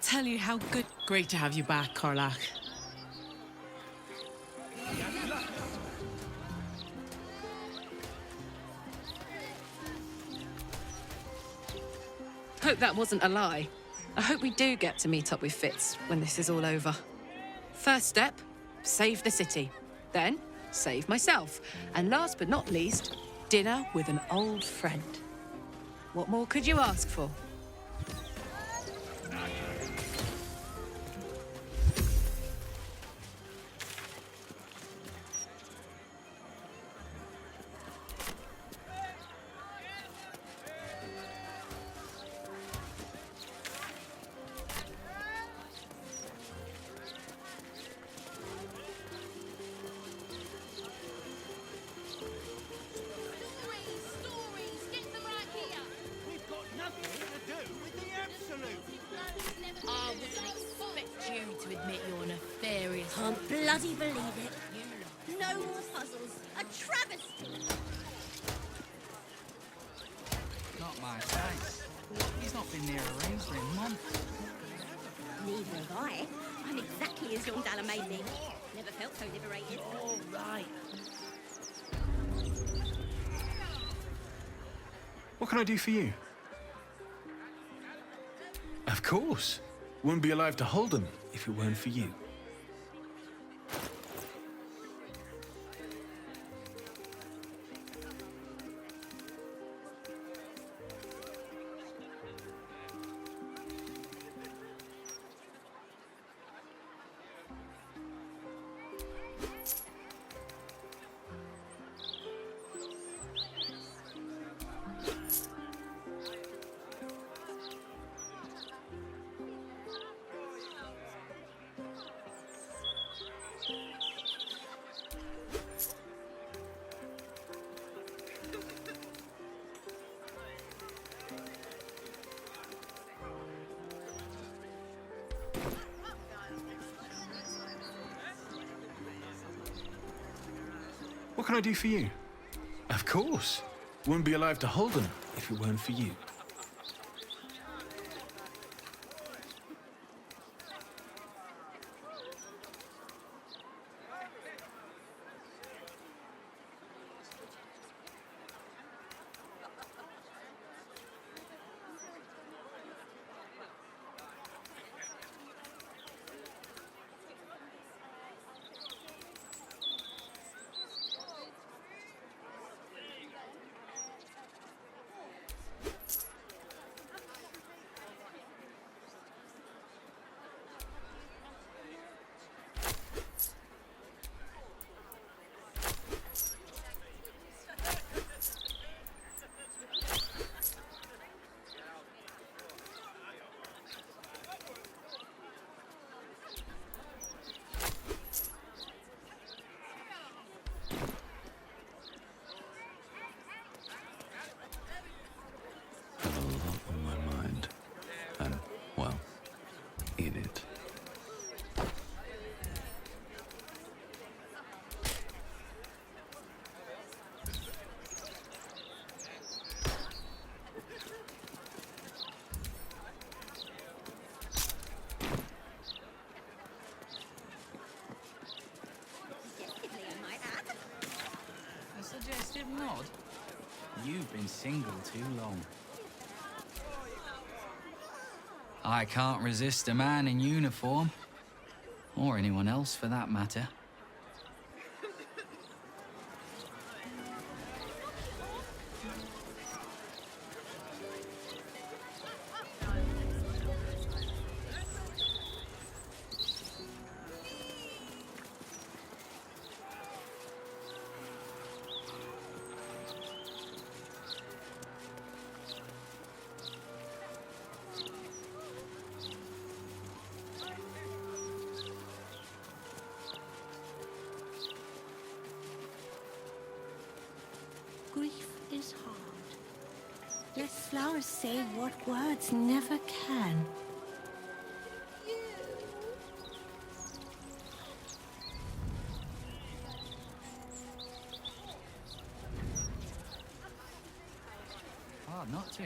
tell you how good... Great to have you back, Corlac. Hope that wasn't a lie. I hope we do get to meet up with Fitz when this is all over. First step, save the city. Then, save myself. And last but not least, dinner with an old friend. What more could you ask for? I wouldn't expect you to admit you're nefarious. Can't bloody believe it. No more puzzles. A travesty. Not my taste. He's not been near a razor in months. Neither have I. I'm exactly as young Dalamazing. Never felt so liberated. All right. What can I do for you? Of course. Wouldn't be alive to hold them if it weren't for you. What can I do for you? Of course. Wouldn't be alive to hold them if it weren't for you. Have a lot on my mind. And, well, in it. Definitely, I might add. A suggestive nod? You've been single too long. I can't resist a man in uniform. Or anyone else, for that matter. Grief is hard. Let flowers say what words never can. Hard not to.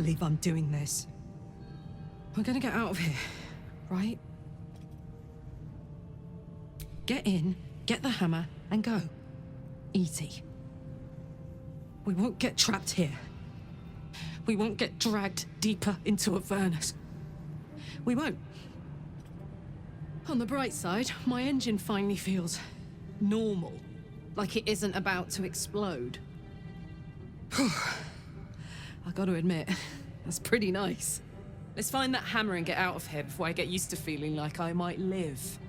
believe I'm doing this. We're gonna get out of here, right? Get in, get the hammer, and go. Easy. We won't get trapped here. We won't get dragged deeper into Avernus. We won't. On the bright side, my engine finally feels normal. Like it isn't about to explode. I gotta admit, that's pretty nice. Let's find that hammer and get out of here before I get used to feeling like I might live.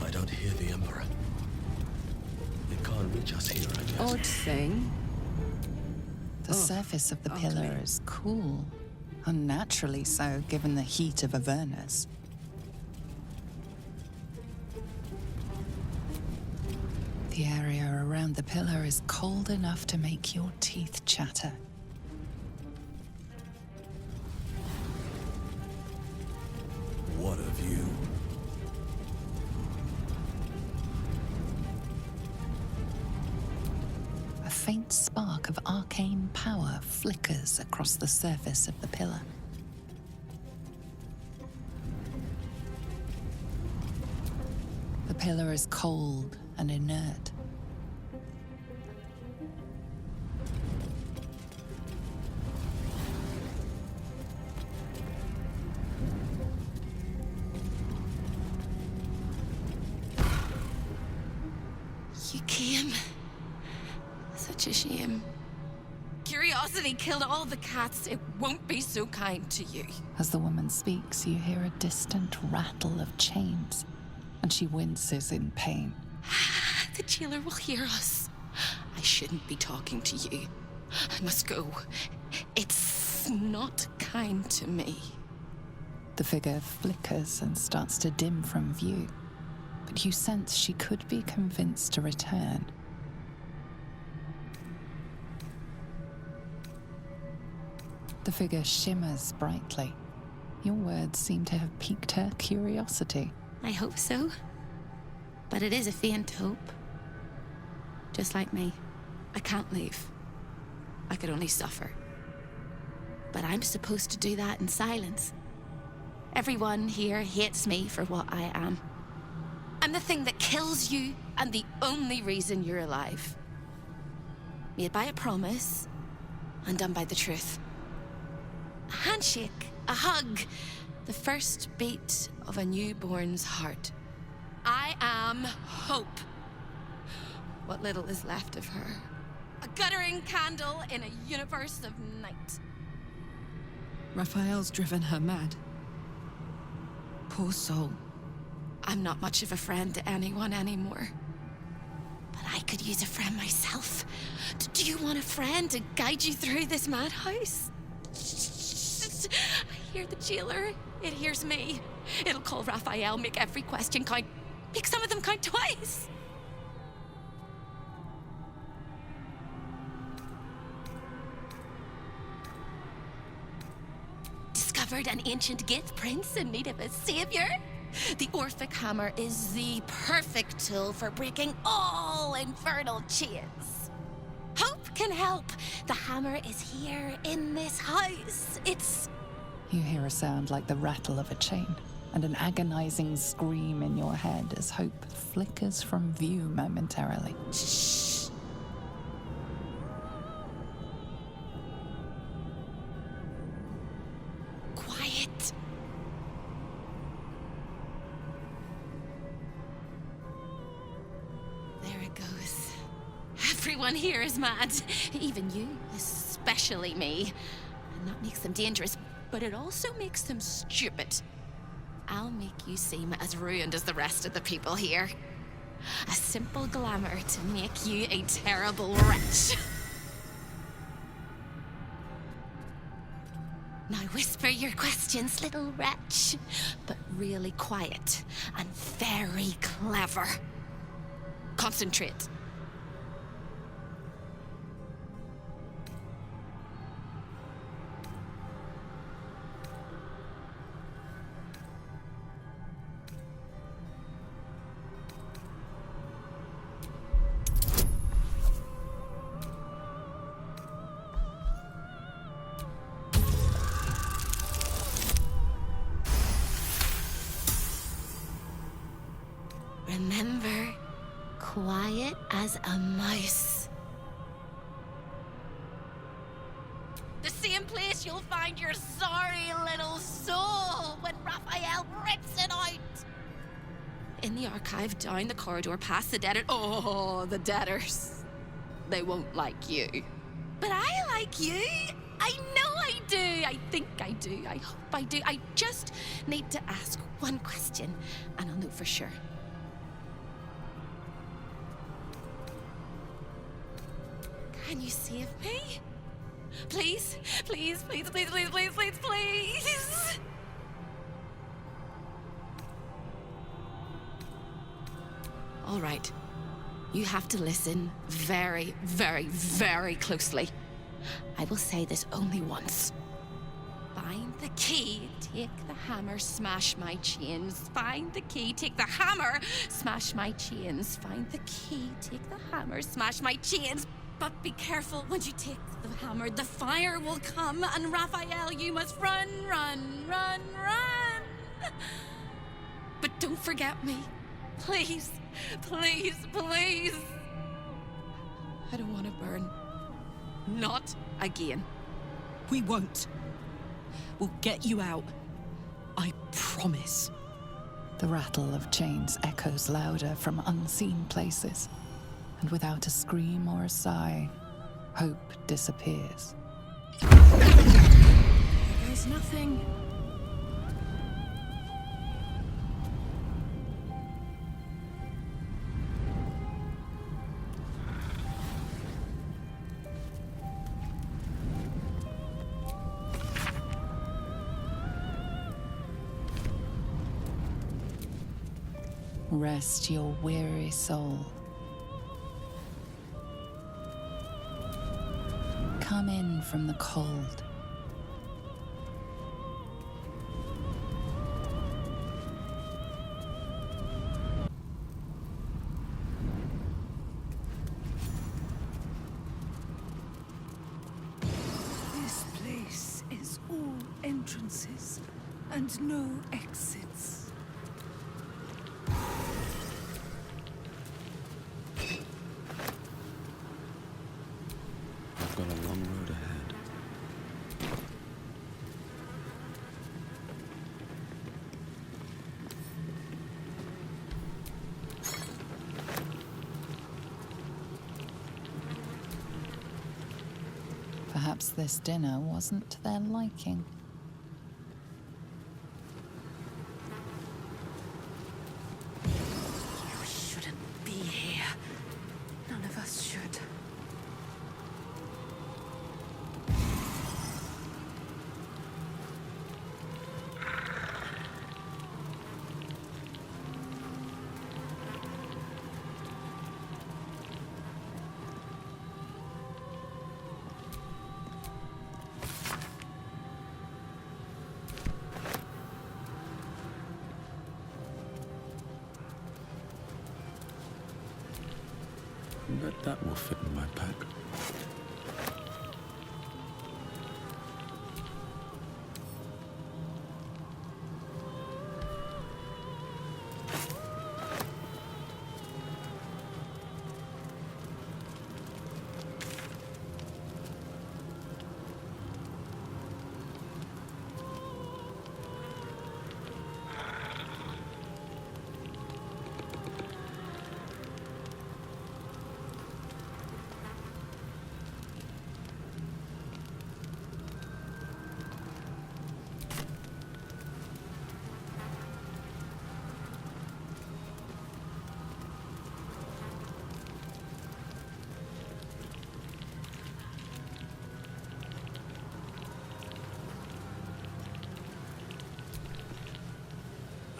I don't hear the Emperor. It can't reach us here, I guess. Odd thing. The surface of the pillar is cool. Unnaturally so, given the heat of Avernus. The area around the pillar is cold enough to make your teeth chatter. What a view. A faint spark of arcane power flickers across the surface of the pillar. The pillar is cold and inert. You came. Such a shame. Curiosity killed all the cats. It won't be so kind to you. As the woman speaks, you hear a distant rattle of chains, and she winces in pain. The jailer will hear us. I shouldn't be talking to you. I must go. It's not kind to me. The figure flickers and starts to dim from view, but you sense she could be convinced to return. The figure shimmers brightly. Your words seem to have piqued her curiosity. I hope so. But it is a faint hope. Just like me. I can't leave. I could only suffer. But I'm supposed to do that in silence. Everyone here hates me for what I am. I'm the thing that kills you and the only reason you're alive. Made by a promise, undone by the truth. A handshake, a hug, the first beat of a newborn's heart. I am hope. What little is left of her. A guttering candle in a universe of night. Raphael's driven her mad. Poor soul. I'm not much of a friend to anyone anymore. But I could use a friend myself. Do you want a friend to guide you through this madhouse? I hear the jailer. It hears me. It'll call Raphael, make every question count. Make some of them count twice. Discovered an ancient gift, prince in need of a savior. The Orphic hammer is the perfect tool for breaking all infernal chains. Hope can help. The hammer is here in this house. It's... You hear a sound like the rattle of a chain, and an agonizing scream in your head as hope flickers from view momentarily. Shh. Quiet. There it goes. Everyone here is mad. Even you, especially me. And that makes them dangerous, but it also makes them stupid. I'll make you seem as ruined as the rest of the people here. A simple glamour to make you a terrible wretch. Now whisper your questions, little wretch, but really quiet and very clever. Concentrate. Remember, quiet as a mouse. The same place you'll find your sorry little soul when Raphael rips it out. In the archive, down the corridor, past the debtor. Oh, the debtors. They won't like you. But I like you. I know I do. I think I do. I hope I do. I just need to ask one question, and I'll know for sure. Can you save me? Please? Please, please, please, please, please, please, please. All right. You have to listen very, very, very closely. I will say this only once. Find the key, take the hammer, smash my chains. Find the key, take the hammer, smash my chains. Find the key, take the hammer, smash my chains. But be careful, when you take the hammer, the fire will come, and Raphael, you must run, run, run, run. But don't forget me. Please, please, please. I don't want to burn. Not again. We won't. We'll get you out. I promise. The rattle of chains echoes louder from unseen places, and without a scream or a sigh, hope disappears. There's nothing. Rest your weary soul. Come in from the cold. This place is all entrances and no exits. I've got a long road ahead. Perhaps this dinner wasn't to their liking. You shouldn't be here. None of us should. Bet that will fit in my pack.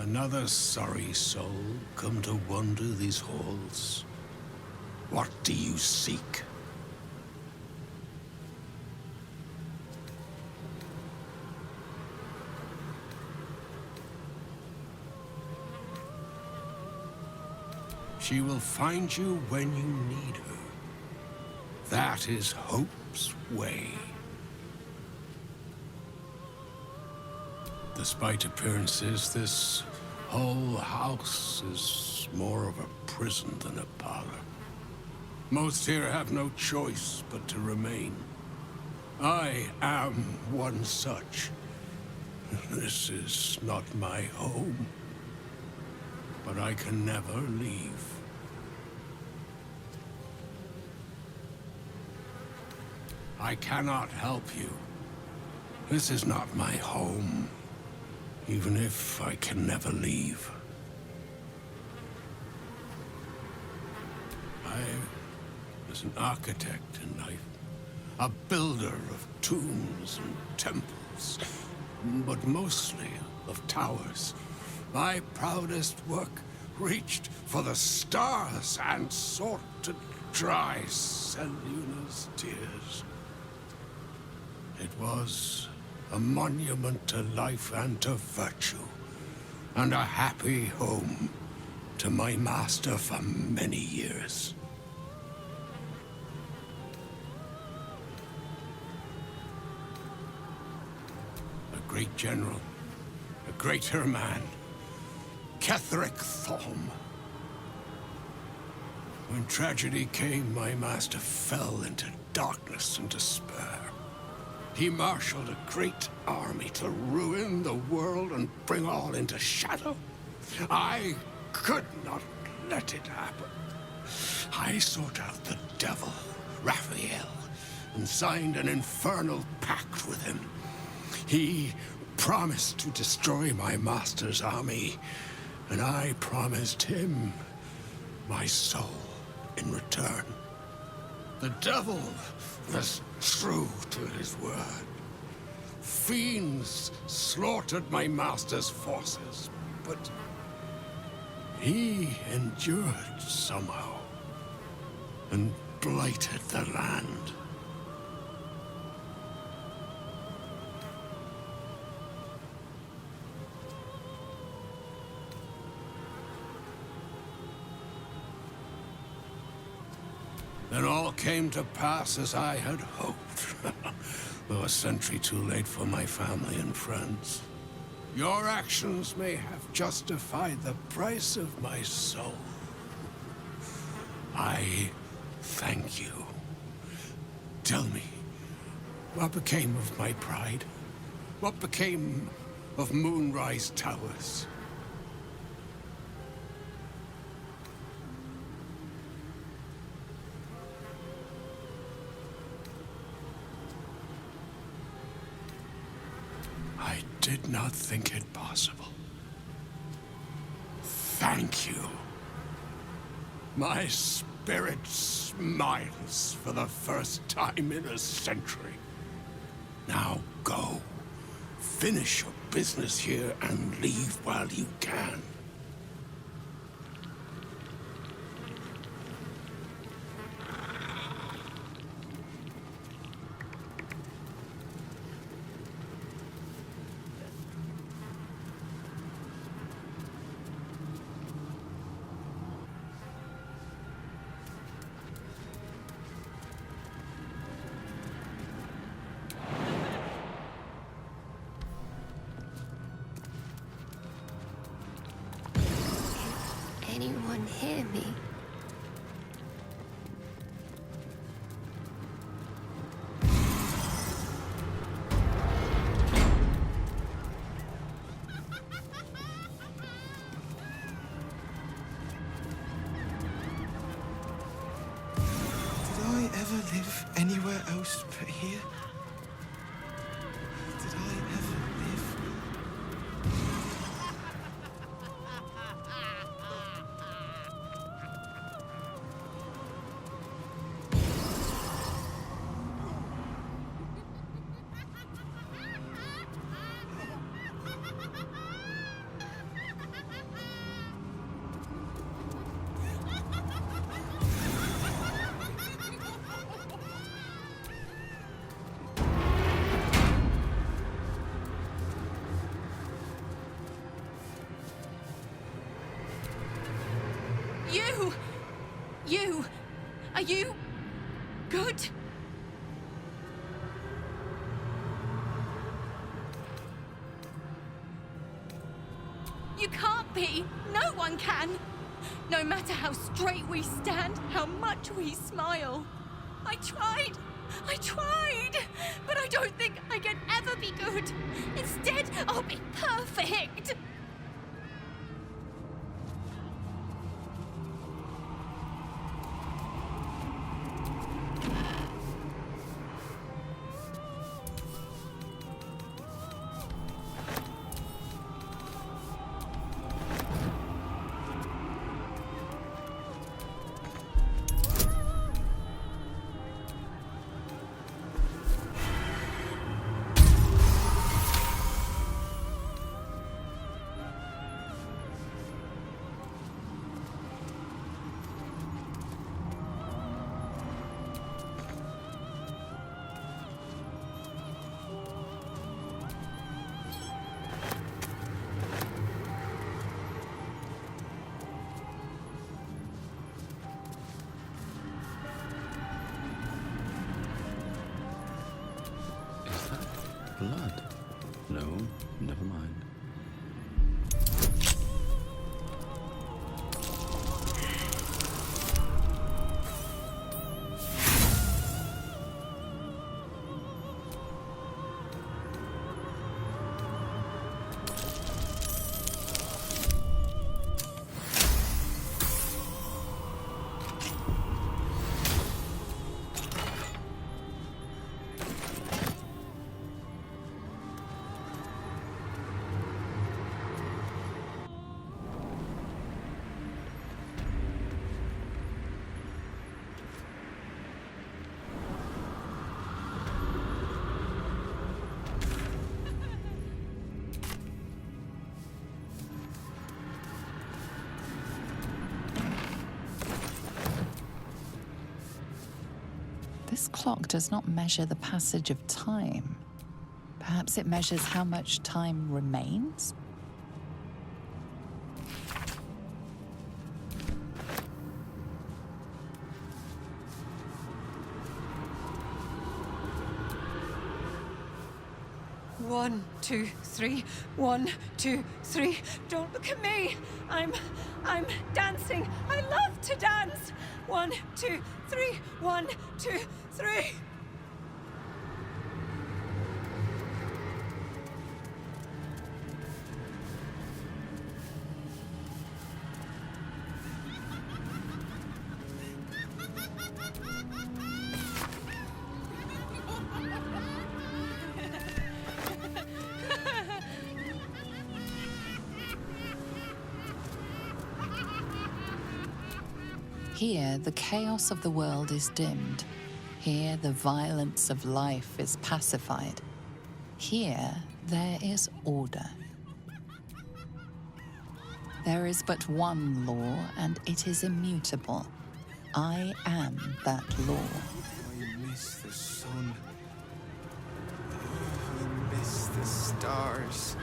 Another sorry soul come to wander these halls. What do you seek? She will find you when you need her. That is Hope's way. Despite appearances, this whole house is more of a prison than a parlor. Most here have no choice but to remain. I am one such. This is not my home, but I can never leave. I cannot help you. This is not my home, even if I can never leave. I was an architect in life, a builder of tombs and temples, but mostly of towers. My proudest work reached for the stars and sought to dry Selûne's tears. It was a monument to life and to virtue, and a happy home to my master for many years. A great general, a greater man, Ketheric Thorm. When tragedy came, my master fell into darkness and despair. He marshaled a great army to ruin the world and bring all into shadow. I could not let it happen. I sought out the devil, Raphael, and signed an infernal pact with him. He promised to destroy my master's army, and I promised him my soul in return. The devil was true to his word. Fiends slaughtered my master's forces, but he endured somehow and blighted the land. Then all came to pass as I had hoped, though a century too late for my family and friends. Your actions may have justified the price of my soul. I thank you. Tell me, what became of my pride? What became of Moonrise Towers? I did not think it possible. Thank you. My spirit smiles for the first time in a century. Now go. Finish your business here and leave while you can. Anyone hear me? Did I ever live anywhere else but here? Did I ever live? You! Are you good? You can't be. No one can. No matter how straight we stand, how much we smile. I tried, but I don't think I can ever be good. Instead, I'll be perfect. Blood? No, never mind. This clock does not measure the passage of time. Perhaps it measures how much time remains? One, 2, 3. 1, 2, 3. Don't look at me. I'm dancing. I love to dance. 1, 2, 3. 1, 2, 3. Here, the chaos of the world is dimmed. Here, the violence of life is pacified. Here, there is order. There is but one law, and it is immutable. I am that law. I miss the sun. I miss the stars.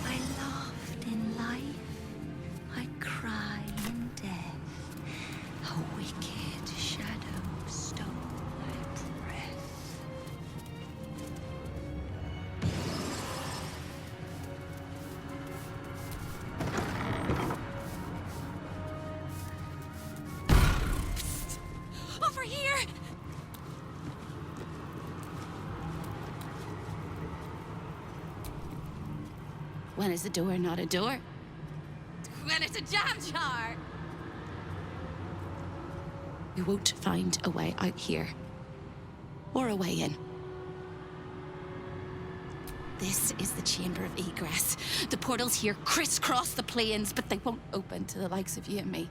I laughed in life. I cry in death. A wicked shadow stole my breath. Over here! When is a door not a door? When it's a jam jar! You won't find a way out here. Or a way in. This is the chamber of egress. The portals here crisscross the plains, but they won't open to the likes of you and me.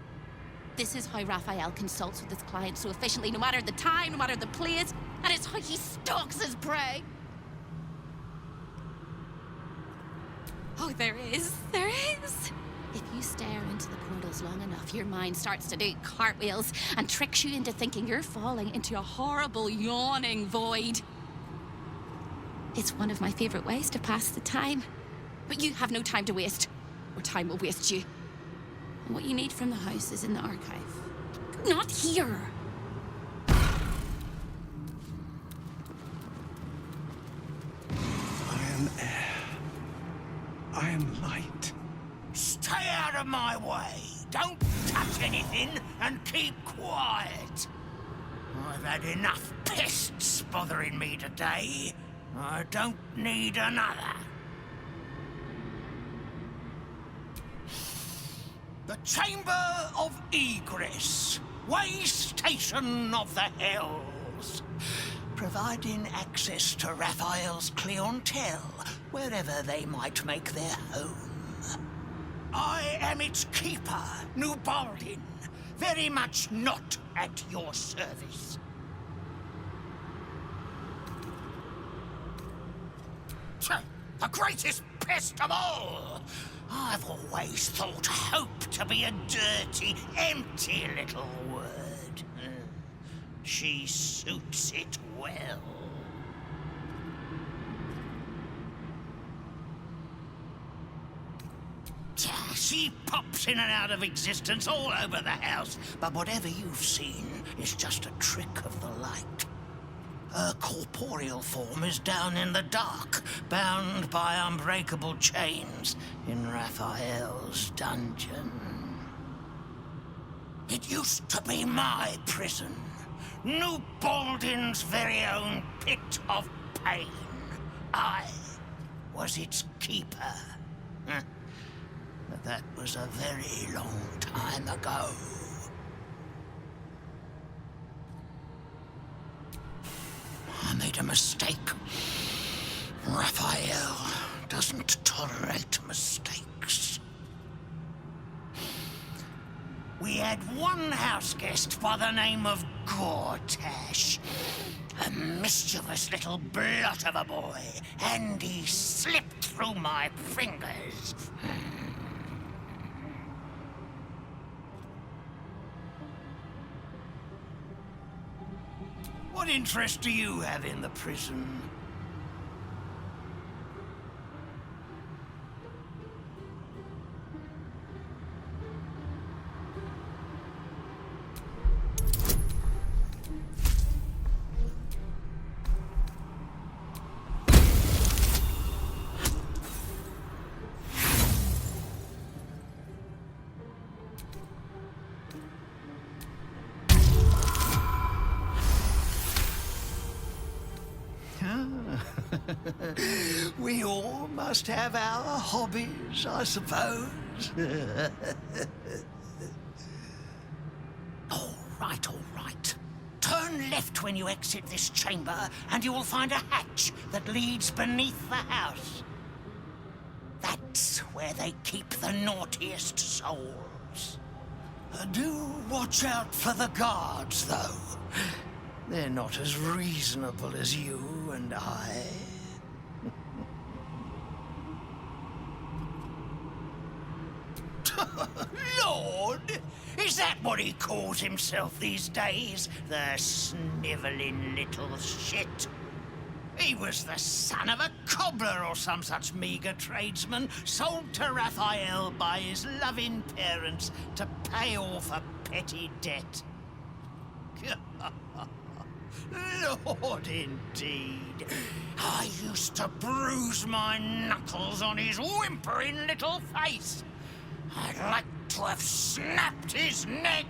This is how Raphael consults with his clients so efficiently, no matter the time, no matter the place, and it's how he stalks his prey. Oh, there is. If you stare into the portals long enough, your mind starts to do cartwheels and tricks you into thinking you're falling into a horrible, yawning void. It's one of my favorite ways to pass the time. But you have no time to waste, or time will waste you. And what you need from the house is in the archive. Not here! air. I am light. Stay out of my way. Don't touch anything and keep quiet. I've had enough pests bothering me today. I don't need another. The Chamber of Egress. Way station of the Hells. Providing access to Raphael's clientele, wherever they might make their home. I am its keeper, New Baldin. Very much not at your service. The greatest pest of all! I've always thought hope to be a dirty, empty little word. She suits it well. She pops in and out of existence all over the house, but whatever you've seen is just a trick of the light. Her corporeal form is down in the dark, bound by unbreakable chains in Raphael's dungeon. It used to be my prison, New Baldin's very own pit of pain. I was its keeper. But that was a very long time ago. I made a mistake. Raphael doesn't tolerate mistakes. We had one house guest by the name of Gortash. A mischievous little blot of a boy, and he slipped through my fingers. What interest do you have in the prison? We all must have our hobbies, I suppose. All right. Turn left when you exit this chamber, and you will find a hatch that leads beneath the house. That's where they keep the naughtiest souls. Do watch out for the guards, though. They're not as reasonable as you and I. Lord! Is that what he calls himself these days? The snivelling little shit. He was the son of a cobbler or some such meager tradesman, sold to Raphael by his loving parents to pay off a petty debt. Lord, indeed. I used to bruise my knuckles on his whimpering little face. I'd like to have snapped his neck.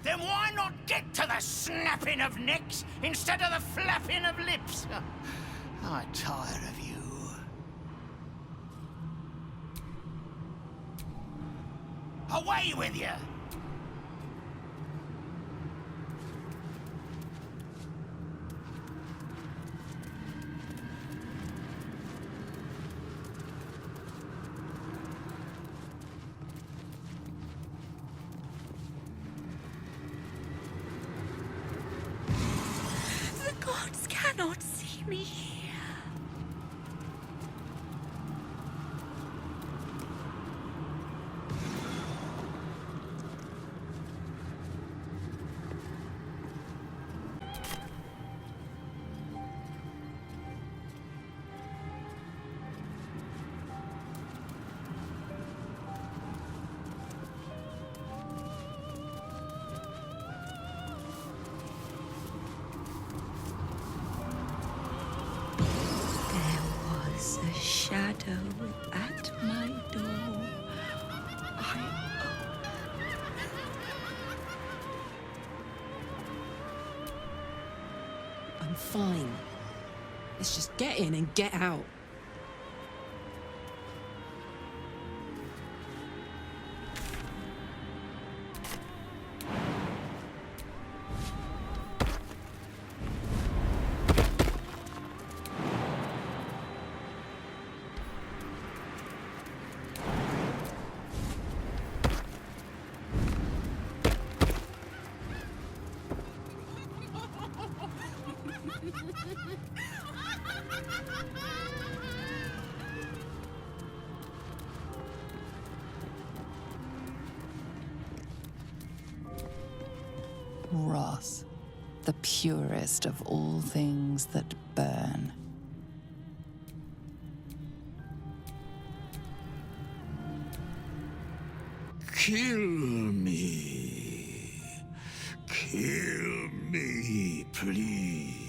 Then why not get to the snapping of necks instead of the flapping of lips? I tire of you. Away with you! The gods cannot see me here. shadow at my door. I'm fine. Let's just get in and get out. Wrath, the purest of all things that burn. Kill me. Kill me, please.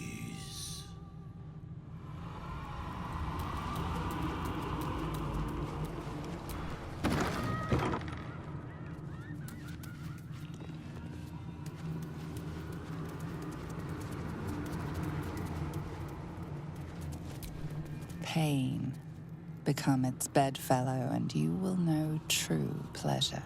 Pain, become its bedfellow, and you will know true pleasure.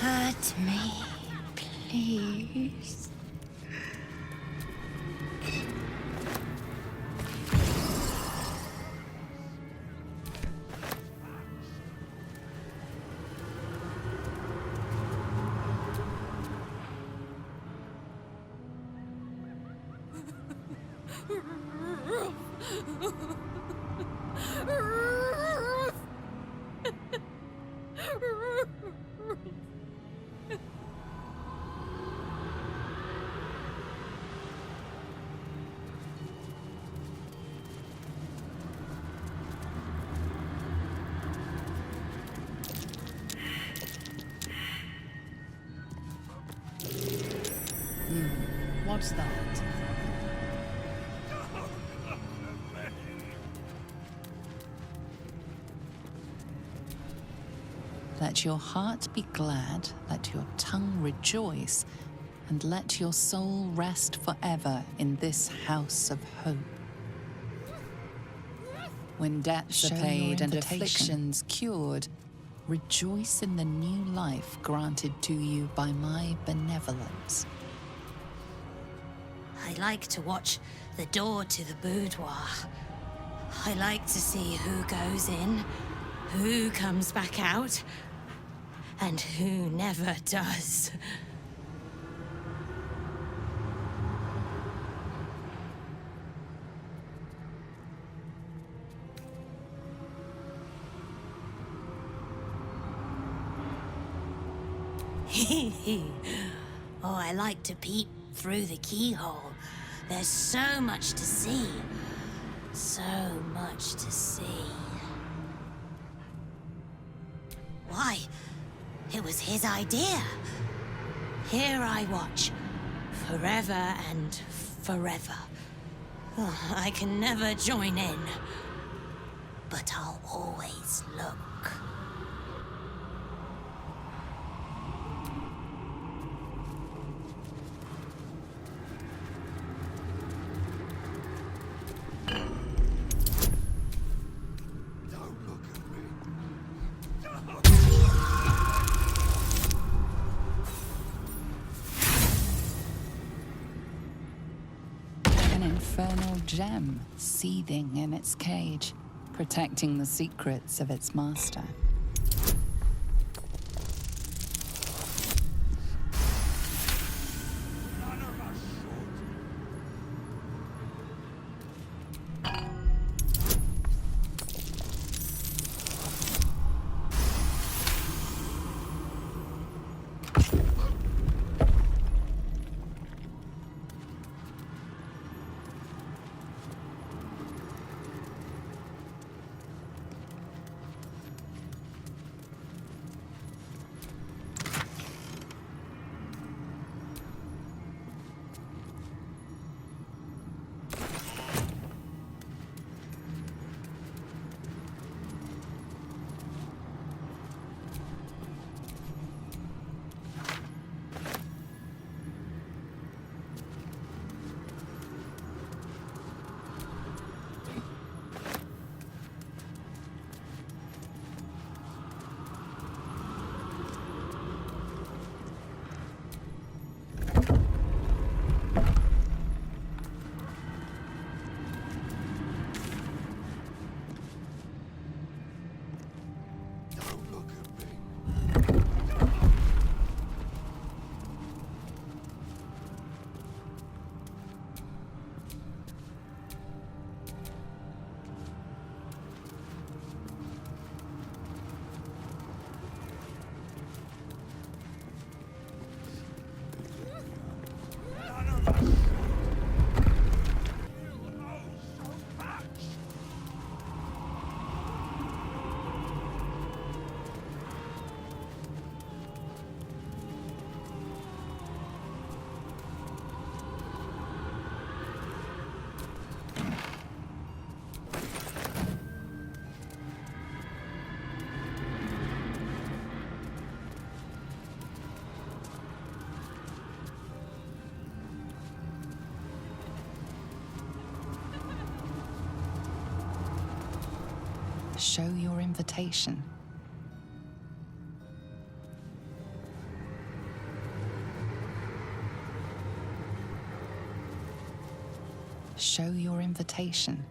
Hurt me, please. What's that? Let your heart be glad, let your tongue rejoice, and let your soul rest forever in this house of hope. When debts are paid and afflictions cured, rejoice in the new life granted to you by my benevolence. I like to watch the door to the boudoir. I like to see who goes in who comes back out and who never does. Oh, I like to peep through the keyhole. There's so much to see. So much to see. Why? It was his idea. Here I watch, forever and forever. Oh, I can never join in, but I'll always look. An infernal gem seething in its cage, protecting the secrets of its master. Show your invitation. Show your invitation.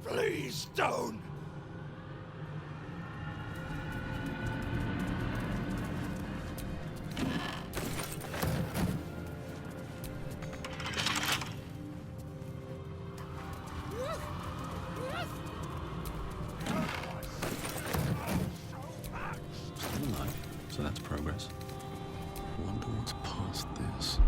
Please don't! Still alive, so that's progress. I wonder what's past this.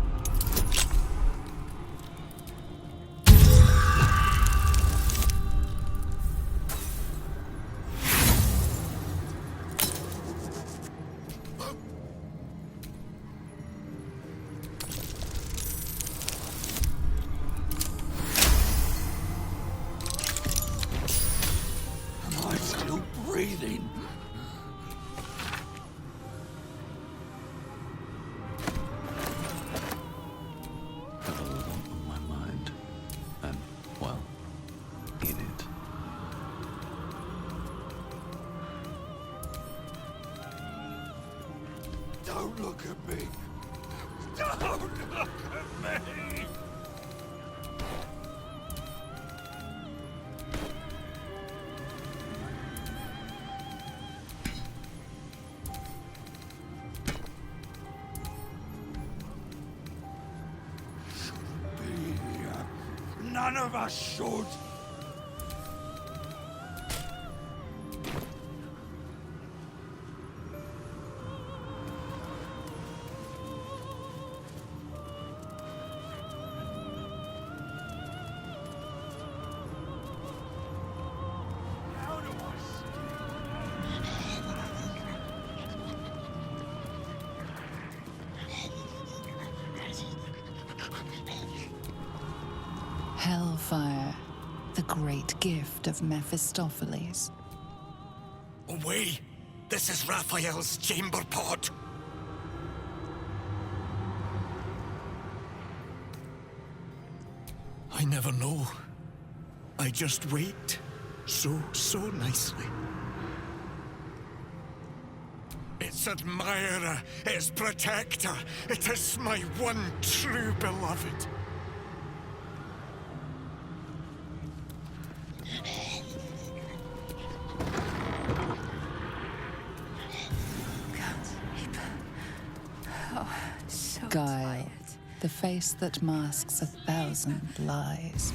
Don't look at me. Don't look at me. Shouldn't be here. None of us should. Hellfire, the great gift of Mephistopheles. Away! This is Raphael's chamber pod. I never know. I just wait. So nicely. Its admirer, its protector. It is my one true beloved. Guile, the face that masks 1,000 lies.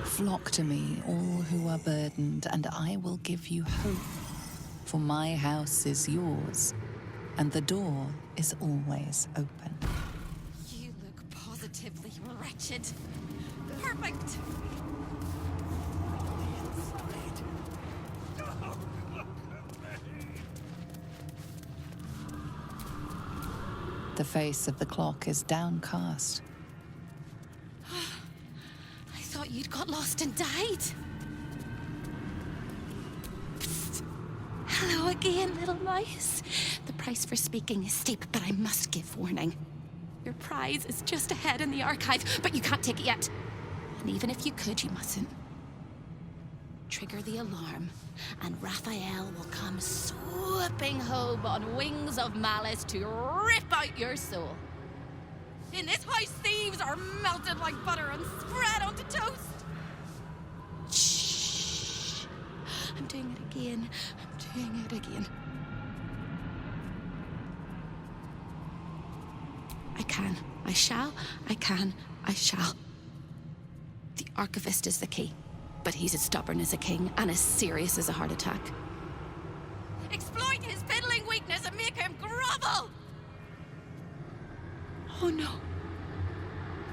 Flock to me, all who are burdened, and I will give you hope. For my house is yours, and the door is always open. You look positively wretched. Perfect. The face of the clock is downcast. I thought you'd got lost and died. Psst. Hello again, little mice. The price for speaking is steep, but I must give warning. Your prize is just ahead in the archive, but you can't take it yet. And even if you could, you mustn't. Trigger the alarm, and Raphael will come swooping home on wings of malice to rip out your soul. In this house, thieves are melted like butter and spread onto toast. Shh. I'm doing it again. I'm doing it again. I can. I shall. I can. I shall. The archivist is the key, but he's as stubborn as a king and as serious as a heart attack. Exploit his fiddling weakness and make him grovel! Oh no.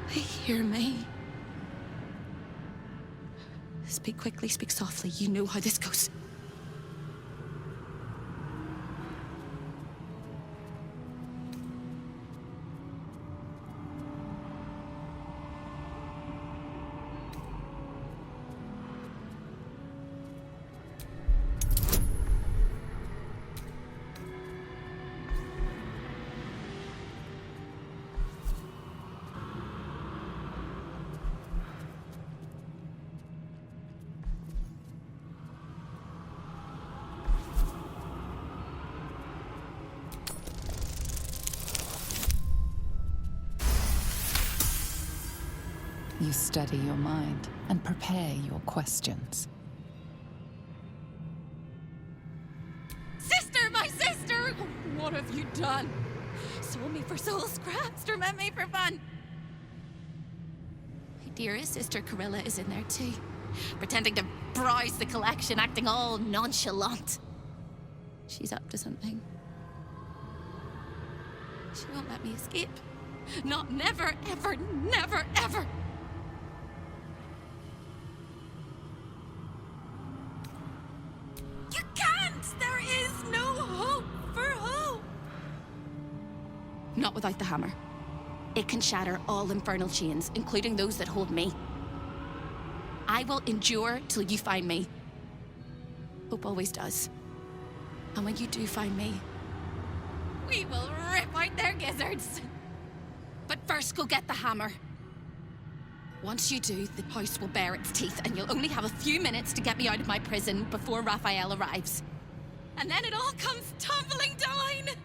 They hear me. Speak quickly, speak softly. You know how this goes. You steady your mind and prepare your questions. Sister, my sister! What have you done? Sold me for soul scraps, torment me for fun. My dearest sister Carilla is in there too, pretending to browse the collection, acting all nonchalant. She's up to something. She won't let me escape. Not never, ever, never, ever! You can't! There is no hope for hope! Not without the hammer. It can shatter all infernal chains, including those that hold me. I will endure till you find me. Hope always does. And when you do find me, We will rip out their gizzards! but first go get the hammer. Once you do, the house will bare its teeth, and you'll only have a few minutes to get me out of my prison before Raphael arrives. And then it all comes tumbling down!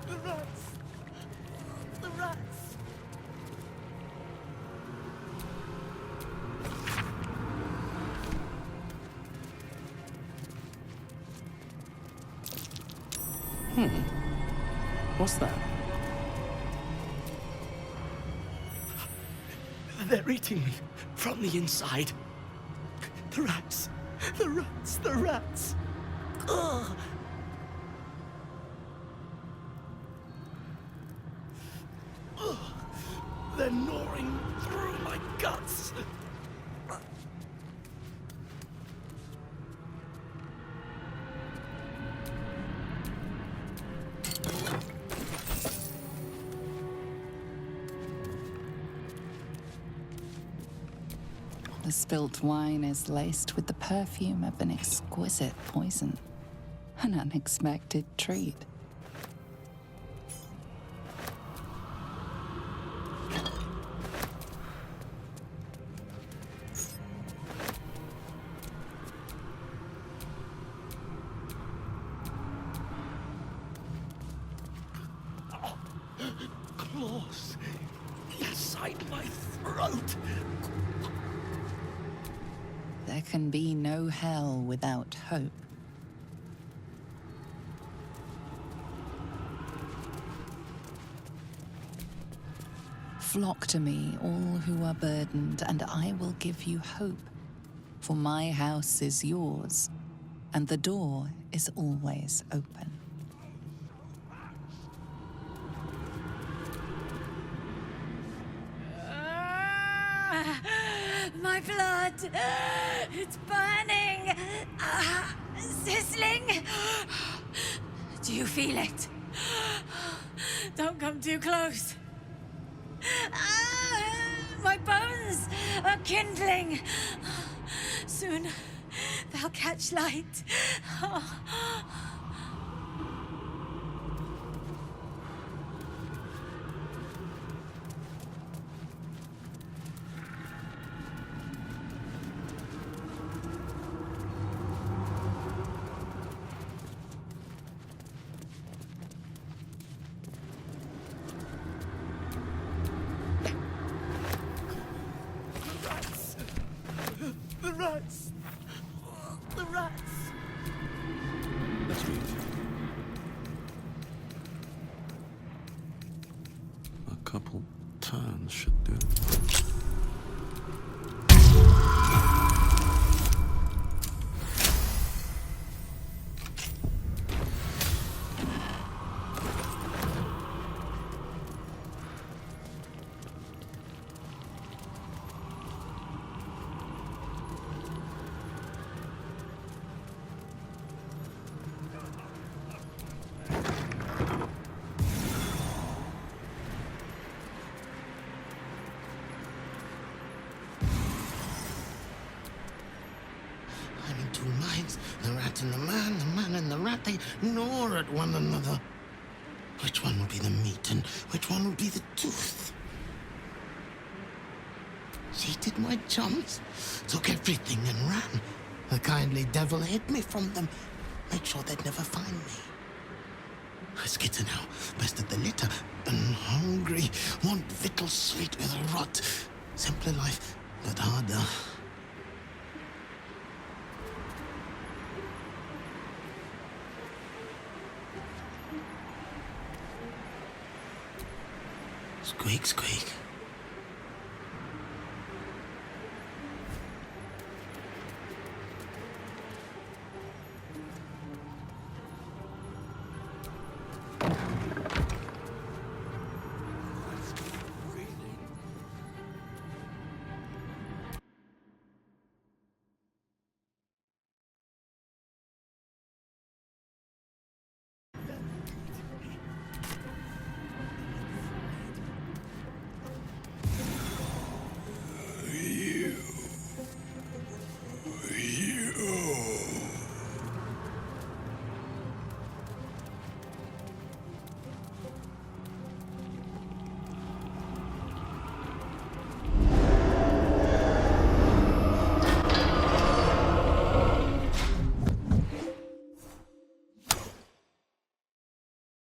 The rats! The rats! What's that? They're eating me from the inside. The rats! The rats! The rats! Ugh! Ugh. They're gnawing through my guts. The spilt wine is laced with the perfume of an exquisite poison. An unexpected treat. Claws inside my throat. There can be no hell without hope. Flock to me, all who are burdened, and I will give you hope. For my house is yours, and the door is always open. My blood! It's burning! Sizzling! Do you feel it? Don't come too close. My bones are kindling. Soon they'll catch light. The rats! The rats! Let's move. A couple turns should do. I'm in two minds. The rat and the man and the rat, they gnaw at one another. Which one will be the meat and which one will be the tooth? Cheated my chums, took everything and ran. The kindly devil hid me from them, made sure they'd never find me. Skitter now, best of the litter, and hungry, want victuals sweet with a rot. Simpler life, but harder. Squeak, squeak.